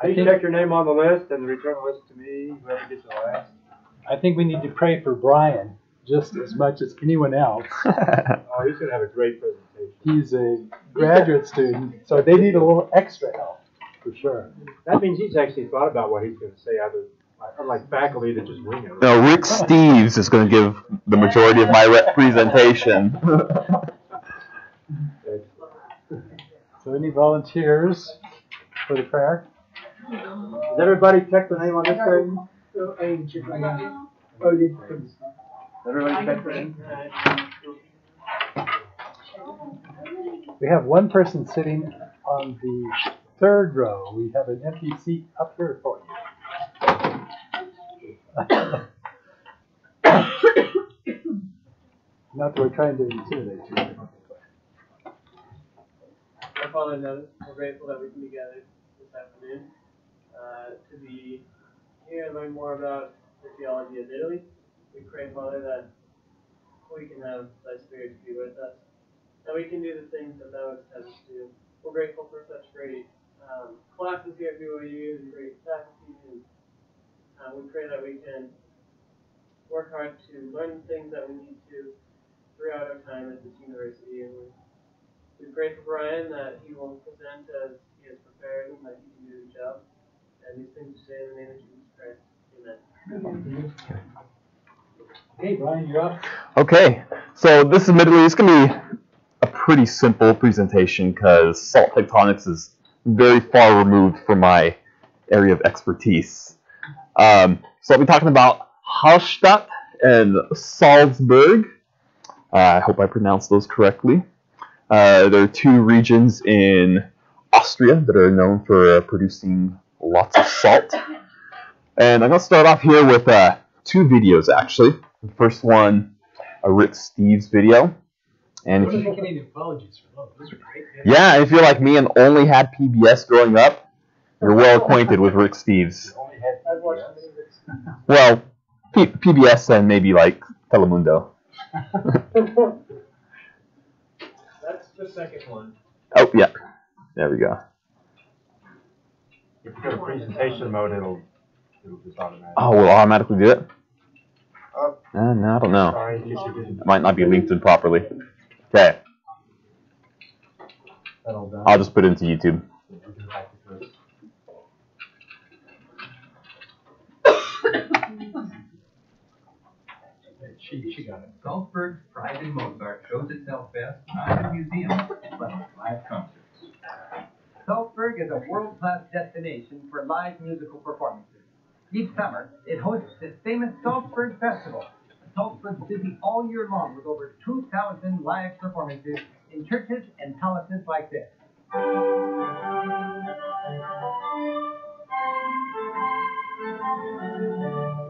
You check your name on the list and return the list to me, whoever gets it last. I think we need to pray for Brian just as much as anyone else. Oh, he's going to have a great presentation. He's a graduate student, so they need a little extra help, for sure. That means he's actually thought about what he's going to say, unlike faculty that just wing it. No, Rick Steves is going to give the majority of my presentation. So any volunteers for the prayer? Does everybody check the name on this thing? Everybody check the name? We have one person sitting on the third row. We have an empty seat up here for you. Not that we're trying to intimidate you. Our Father in heaven, we're grateful that we can be gathered this afternoon to be here and learn more about the theology of Italy. We pray, Father, that we can have Thy Spirit to be with us, that we can do the things that Thou wouldst have us do. We're grateful for such great classes here at BYU and great faculty, and we pray that we can work hard to learn the things that we need to throughout our time at this university. And we pray for Brian that he will present as he has prepared and that he can do the job. And these things we say in the name of Jesus Christ. Amen. Hey, Brian, you're up. Okay, so this is admittedly it's going to be a pretty simple presentation because salt tectonics is very far removed from my area of expertise. So I'll be talking about Hallstatt and Salzburg. I hope I pronounced those correctly. There are two regions in Austria that are known for producing lots of salt. And I'm going to start off here with two videos, actually. The first one, a Rick Steves video. And if you, apologies for those. Those are great. yeah, if you're like me and only had PBS growing up, you're well acquainted with Rick Steves. I've watched many of this. Well, PBS and maybe like Telemundo. That's the second one. Oh, yeah. There we go. If you go to presentation mode, it'll just automatically. Oh, we'll automatically do it? No, I don't know. Sorry, in case you didn't. It might not be linked in properly. Okay. I'll just put it into YouTube. She got it. Salzburg's pride in Mozart shows itself best not in museums, but in live concerts. Salzburg is a world-class destination for live musical performances. Each summer, it hosts its famous Salzburg Festival. Salzburg's busy all year long with over 2,000 live performances in churches and palaces like this.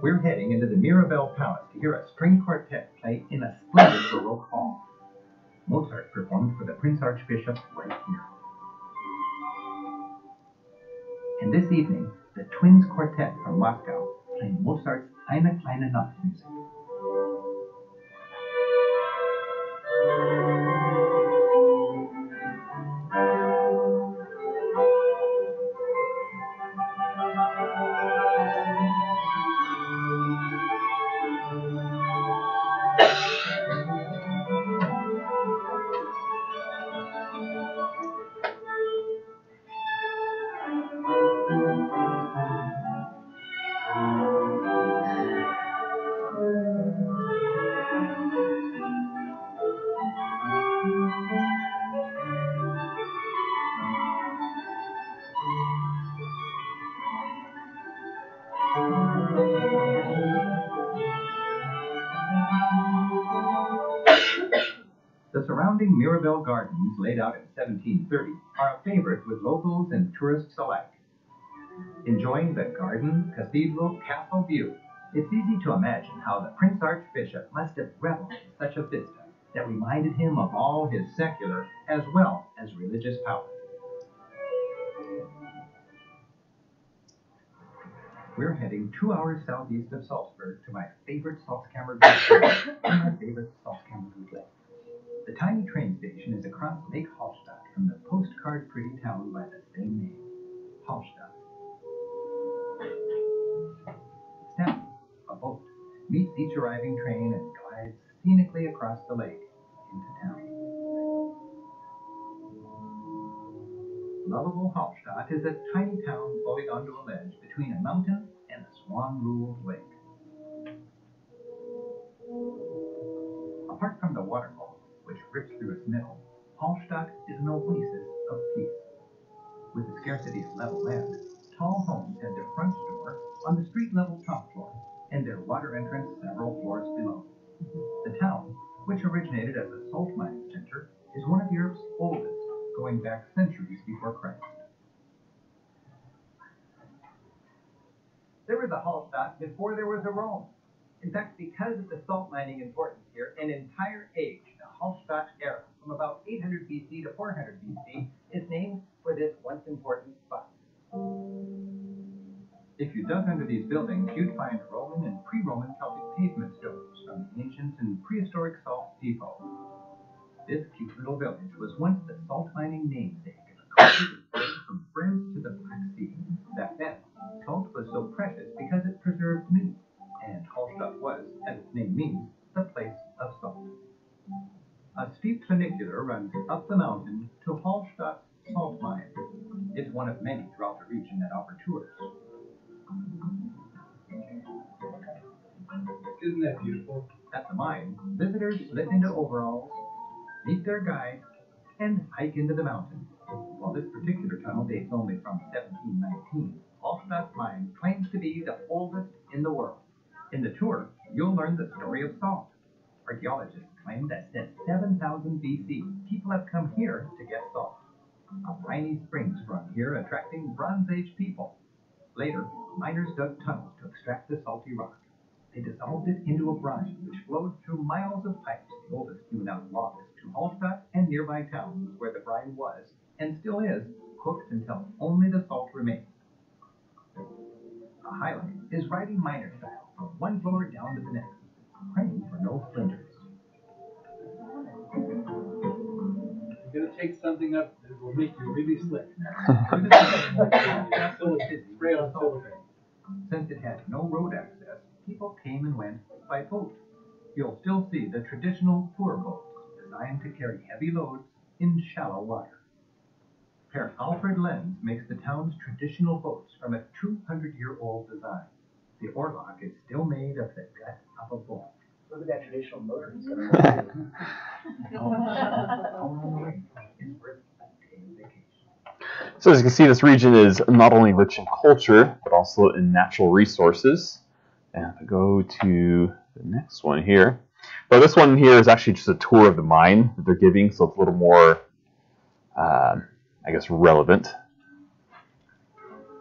We're heading into the Mirabell Palace to hear a string quartet play in a splendid Baroque hall. Mozart performed for the Prince Archbishop right here. And this evening, the Twins Quartet from Moscow playing Mozart's Eine kleine Nachtmusik. The surrounding Mirabell Gardens, laid out in 1730, are a favorite with locals and tourists alike. Enjoying the garden, cathedral, castle view, it's easy to imagine how the Prince Archbishop must have reveled in such a vista that reminded him of all his secular as well as religious power. We're heading 2 hours southeast of Salzburg to my favorite Salzkammer and my favorite Salzkammer bootleg. The tiny train station is across Lake Hallstatt from the postcard pretty town by the same name, Hallstatt. boat, meets each arriving train, and glides scenically across the lake into town. Lovable Hallstatt is a tiny town floating onto a ledge between a mountain and a swan-ruled lake. Apart from the waterfall, which rips through its middle, Hallstatt is an oasis of peace. With the scarcity of level land, tall homes had their front door on the street-level top floor, and their water entrance several floors below. The town, which originated as a salt mining center, is one of Europe's oldest, going back centuries before Christ. There was a Hallstatt before there was a Rome. In fact, because of the salt mining importance here, an entire age, the Hallstatt era, from about 800 BC to 400 BC, is named for this once important spot. If you dug under these buildings, you'd find Roman and pre-Roman Celtic pavement stones from the ancient and prehistoric salt depot. This cute little village was once the salt mining namesake of a culture that spread from France to the Black Sea. Back then, salt was so precious because it preserved meat, and Hallstatt was, as its name means, the place of salt. A steep funicular runs up the mountain to Hallstatt's salt mine. It's one of many throughout the region that offer tours. Isn't that beautiful? At the mine, visitors slip into overalls, meet their guide, and hike into the mountain. While this particular tunnel dates only from 1719, Hallstatt mine claims to be the oldest in the world. In the tour, you'll learn the story of salt. Archaeologists claim that since 7000 BC, people have come here to get salt. A briny spring sprung here, attracting Bronze Age people. Later, miners dug tunnels to extract the salty rock. They dissolved it into a brine, which flowed through miles of pipes, the oldest known out longest, to Hallstatt and nearby towns where the brine was, and still is, cooked until only the salt remains. A highlight is riding miner style from one floor down to the next, praying for no splinters. You're going to take something up that will make you really slick. Since it had no road access, people came and went by boat. You'll still see the traditional tour boats designed to carry heavy loads in shallow water. Herr Alfred Lenz makes the town's traditional boats from a 200-year-old design. The oarlock is still made of the gut of a bull. Look at that traditional motor. So as you can see, this region is not only rich in culture, but also in natural resources. And if I go to the next one here. Well, this one here is actually just a tour of the mine that they're giving, so it's a little more, I guess, relevant.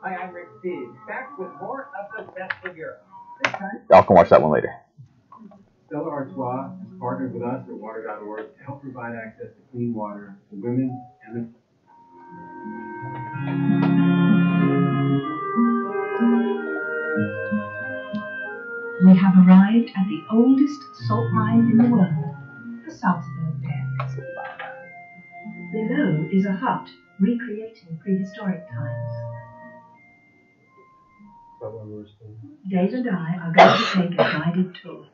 Hi, I'm Rick Steed, back with more of the best of Europe. Y'all can watch that one later. Stella Artois has partnered with us at water.org to help provide access to clean water to women and the We have arrived at the oldest salt mine in the world, the Salzburg. Below is a hut recreating prehistoric times. Dave and I are going to take a guided tour.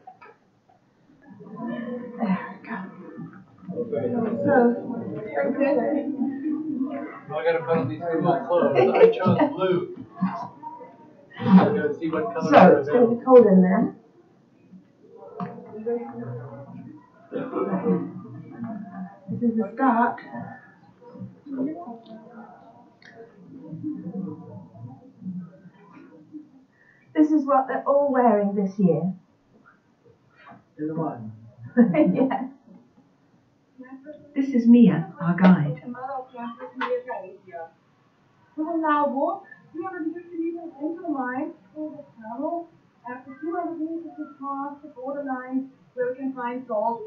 I gotta put on these cool clothes. I chose blue. I'm gonna see what color. So, it's going to be cold in there. This is the start. This is what they're all wearing this year. In the mud. Yeah. This is Mia, our guide. We will now walk 350 meters into the mine through the tunnel. After 200 meters, we pass the borderline where we can find salt.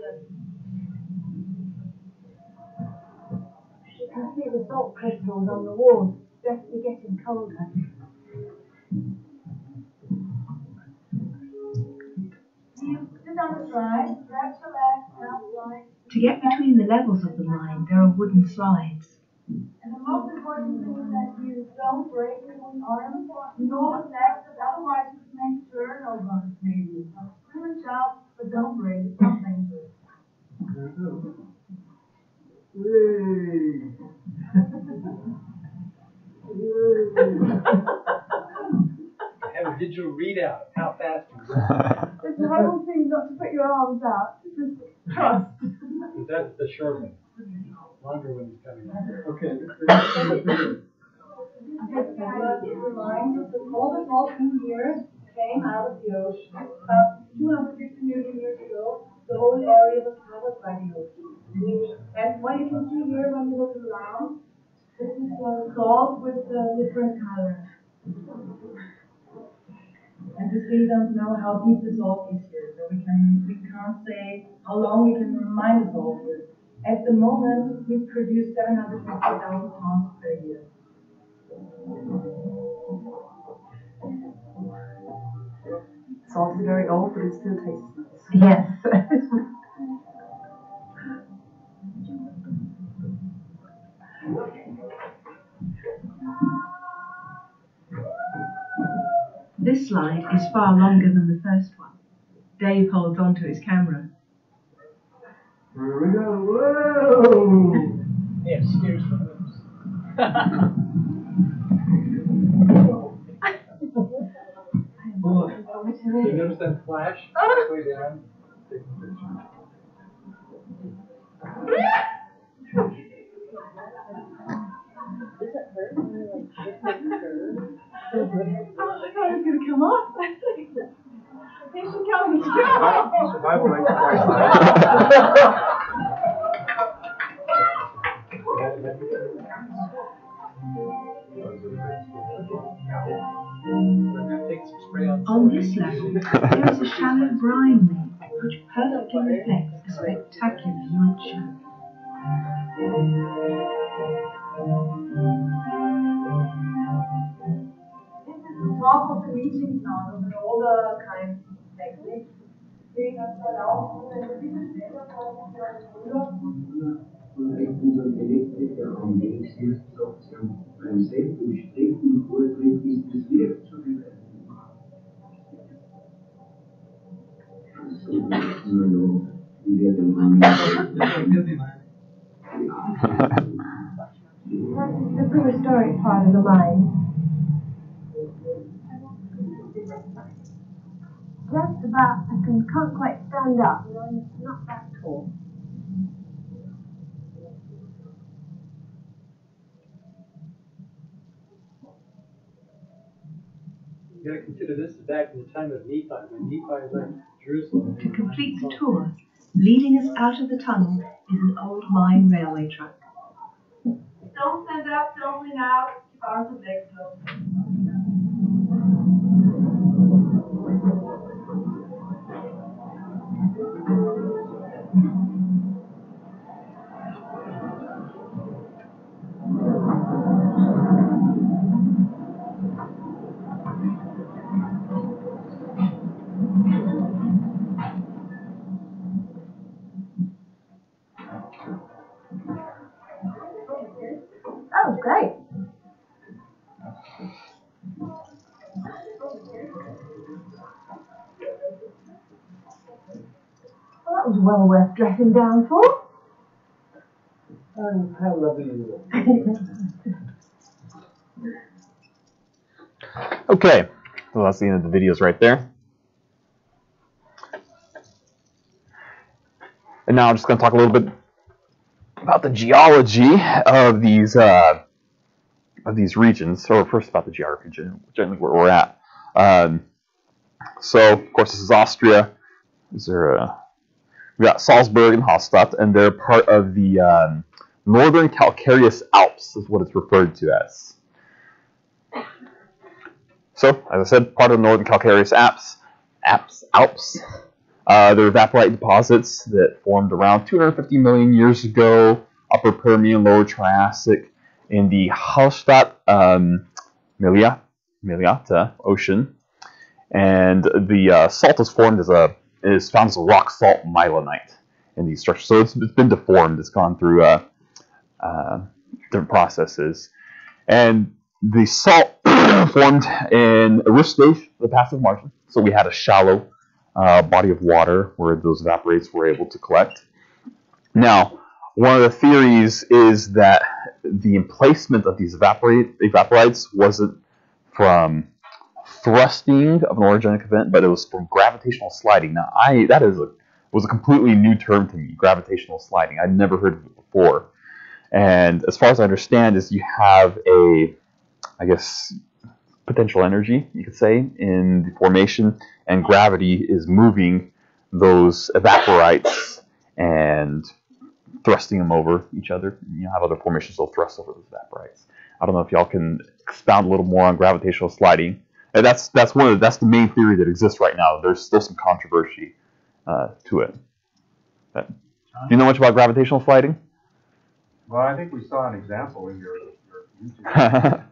You can see the salt crystals on the walls. It's definitely getting colder. You sit on the side, grab the left, now right. To get between the levels of the mine, there are wooden slides. And the most important important thing is that you don't break your arms, nor legs, because otherwise you can make turnovers maybe. So screw it out, but don't break it, don't make it. Have a digital readout of how fast you go. It's a horrible thing not to put your arms out. Just trust. That's the short one. Longer one is coming up. Okay. Reminds us that all the salt in here came out of the ocean. About 250 million years ago, the whole area was covered by the ocean. And what you can see here when you look around, this is salt with different colors. And we still don't know how deep the salt is here, so we can't say how long we can mine the salt here. At the moment, we produce 750,000 tons per year. Salt is very old, but it still tastes nice. Yes. This slide is far longer than the first one. Dave holds onto his camera. Here we go. Whoa! They have stairs for those. You notice that flash? Way down. Oh, I thought it was going to come off. Here she comes. Survival rate twice. On this level, there is a shallow brine lake which perfectly reflects a spectacular night show. Top of the meeting now, with all the kinds of techniques. Gehen das verlaufen, wenn wir diese später kommen, Unseren Elektriker am wenigsten Option. Beim selbstbestimmten Vortritt ist es wert zu gewinnen. That is the prehistoric part of the mine. Just about, I can't quite stand up, you know, it's not that tall. You gotta consider this is back in the time of Nephi, when Nephi left Jerusalem. To complete the tour, leading us out of the tunnel is an old mine railway track. Don't stand up, don't lean out, keep arms and legs closed. Oh, great. Well, that was well worth dressing down for. How lovely you look. Okay, so that's the end of the videos right there. And now I'm just going to talk a little bit about the geology of these regions, or first about the geography, generally where we're at. So, of course, this is Austria. We got Salzburg and Hallstatt, and they're part of the Northern Calcareous Alps, is what it's referred to as. So, as I said, part of the Northern Calcareous Alps. They're evaporite deposits that formed around 250 million years ago, Upper Permian, Lower Triassic, in the Hallstatt Miliata Ocean, and the salt is formed is found as a rock salt myelinite in these structures. So it's been deformed. It's gone through different processes, And the salt formed in a rich stage of the passive margin. So we had a shallow body of water where those evaporates were able to collect. Now, one of the theories is that the emplacement of these evaporites wasn't from thrusting of an orogenic event, but it was from gravitational sliding. Now, was a completely new term to me, gravitational sliding. I'd never heard of it before. And as far as I understand, is you have a, I guess, potential energy, you could say, in the formation, and gravity is moving those evaporites and thrusting them over each other. You have other formations that'll thrust over those evaporites. I don't know if y'all can expound a little more on gravitational sliding. And that's the main theory that exists right now. There's still some controversy to it. But, do you know much about gravitational sliding? Well, I think we saw an example in your YouTube.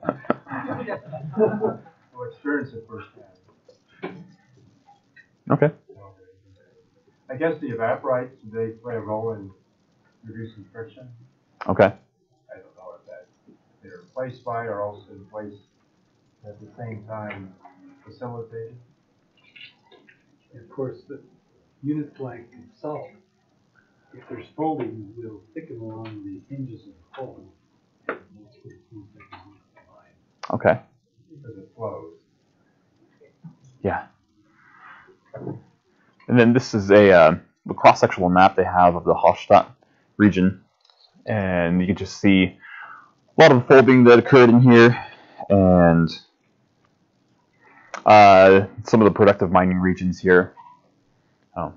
We'll experience it firsthand. Okay. I guess the evaporites, they play a role in reducing friction. Okay. I don't know if that they're placed by or also in place at the same time facilitated. And of course, the unit blank of salt, if there's folding, will thicken along the hinges of the fold. And that's what it's most likely to line. Okay. Because it flows. Yeah. And then this is a cross-sectional map they have of the Hallstatt region. And you can just see a lot of the folding that occurred in here. And some of the productive mining regions here. Oh,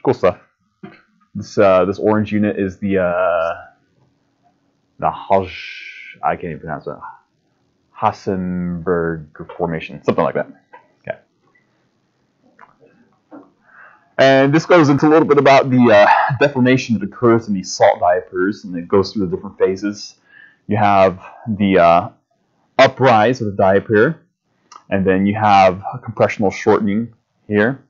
cool stuff. This orange unit is the I can't even pronounce it. Hassenberg formation, something like that. Okay. And this goes into a little bit about the deformation that occurs in these salt diapirs, and it goes through the different phases. You have the uprise of the diapir, and then you have a compressional shortening here,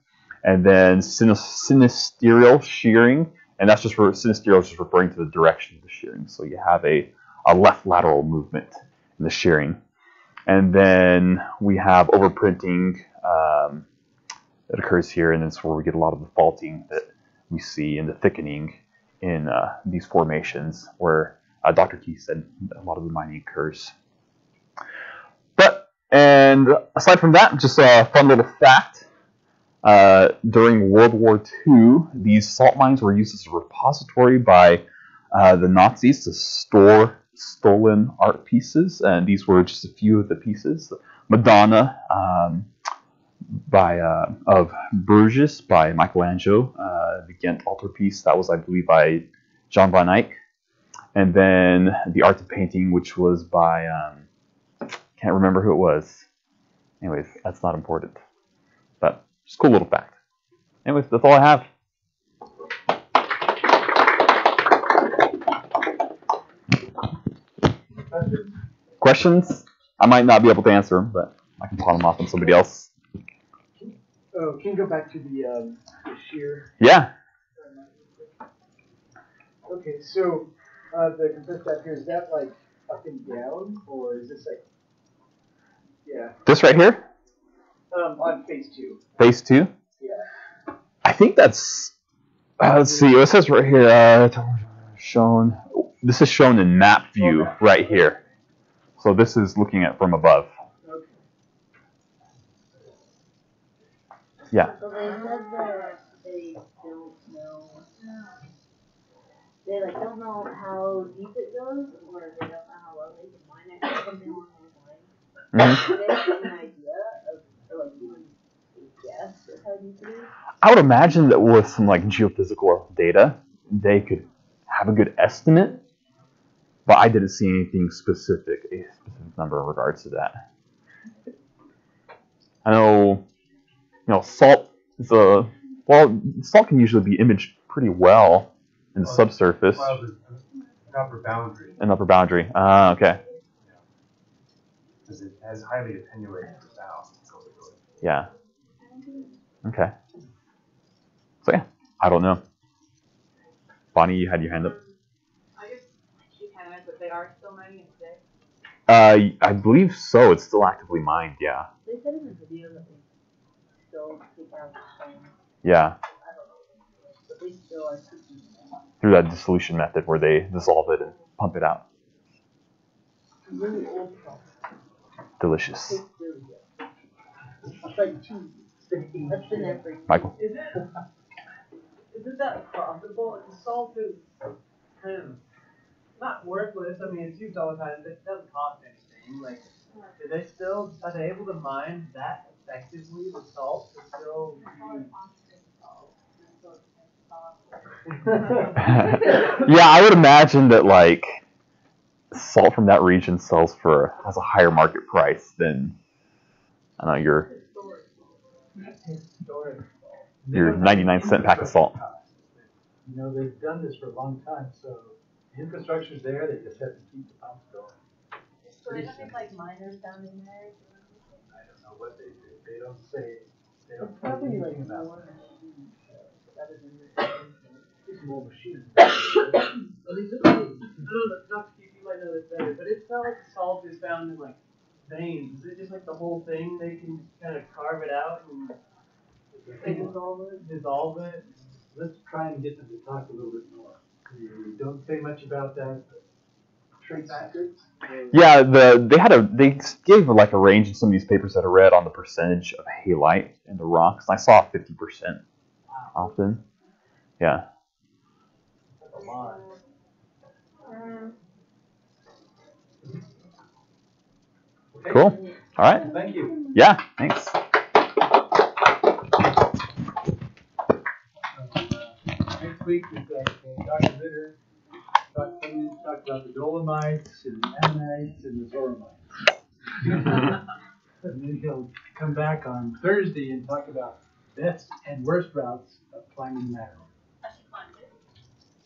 and then sinisterial shearing, and that's just for sinisterial is just referring to the direction of the shearing. So you have a left lateral movement in the shearing. And then we have overprinting that occurs here, and that's where we get a lot of the faulting that we see and the thickening in these formations, where Dr. Keith said a lot of the mining occurs. And aside from that, just a fun little fact. During World War II, these salt mines were used as a repository by the Nazis to store stolen art pieces, and these were just a few of the pieces. Madonna of Bruges by Michelangelo, the Ghent altarpiece, that was, I believe, by John van Eyck, and then the Art of Painting, which was by, can't remember who it was. Anyways, that's not important, but just a cool little fact. Anyways, that's all I have. Questions? I might not be able to answer them, but I can pawn them off on somebody else. Oh, can you go back to the shear? Yeah. Okay, so the compressed up here, is that like up and down, or is this like, yeah? This right here? On phase 2. Phase 2? Yeah. I think that's, let's see, it says right here, shown, this is shown in map view right here. So this is looking at from above. Okay. Yeah. So they said that they don't know. They don't know how deep it goes, or they don't know how well they can mine it, or something along those lines. Do they have an idea of, or even a guess of how deep it is? I would imagine that with some geophysical data, they could have a good estimate, but I didn't see anything specific, a specific number in regards to that. I know, salt is salt can usually be imaged pretty well in the subsurface. Well, an upper boundary. An upper boundary. Okay. Because it has highly attenuated sound. Yeah. Okay. So yeah, I don't know. Bonnie, you had your hand up. I guess she can, but they are still mining. mining it today? I believe so. It's still actively mined. Yeah. They said in the video that they still take out the stone. Yeah. I don't know, but they still are taking Through that dissolution method where they dissolve it and pump it out. really old process. Delicious. Tastes really good. It's like cheese. That's been there for Michael. Is it that profitable? The salt is kind of not worthless. I mean, it's used all the time, but it doesn't cost anything. Like, are they able to mine that effectively, the salt, to still Yeah, I would imagine that like salt from that region has a higher market price than I don't know your 99-cent pack of salt. You know, they've done this for a long time, so the infrastructure's there, they just have to keep the pumps going. So they don't have like miners down in there? I don't know what they do. They don't say, they don't It's tell probably you like anything about more it. machines, rather than the It's more machines. At least I don't know, not to keep you might know this better, but it's not like the salt is found in like veins. Is it just like the whole thing? They can kind of carve it out and dissolve it. Let's try and get them to talk a little bit more. We don't say much about that, but trace secrets. Yeah, they gave like a range in some of these papers that I read on the percentage of halite in the rocks. I saw 50% often. Yeah. That's a lot. Okay. Cool. All right. Thank you. Yeah. Thanks. Next week we've got Dr. Ritter talk about the Dolomites and the Ammonites and the Zoramites. And then he'll come back on Thursday and talk about best and worst routes of climbing the Matterhorn.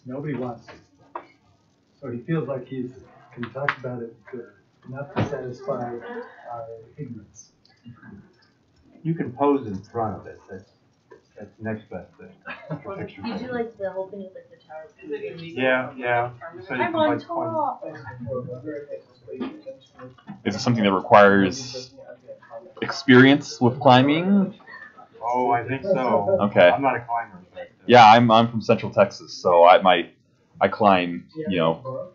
Nobody wants it. So he feels like he can talk about it enough to satisfy our ignorance. You can pose in front of it. That's next best thing. Picture. You do like the whole thing with like the tower. Yeah. So you I'm can, on like, top. Is it something that requires experience with climbing? Oh, I think so. Okay. I'm not a climber. But, Yeah, I'm from Central Texas, so I climb,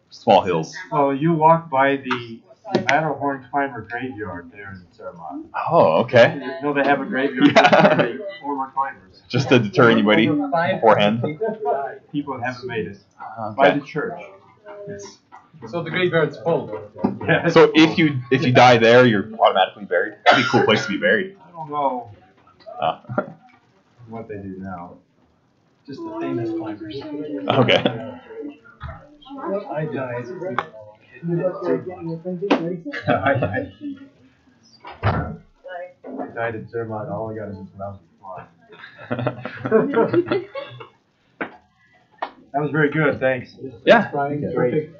small hills. Well, you walk by the Matterhorn climber graveyard there in Zermatt. Oh, okay. No, they have a graveyard Yeah. for the former climbers. Just to deter anybody beforehand. People that haven't made it. Okay. By the church. So the graveyard's full. Yeah. So if you die there, you're automatically buried. That'd be a cool place to be buried. I don't know Oh. what they do now. Just the famous climbers. Okay. I died. I died at Zermatt. All I got is this lousy fly. That was very good. Thanks. Yeah. Great.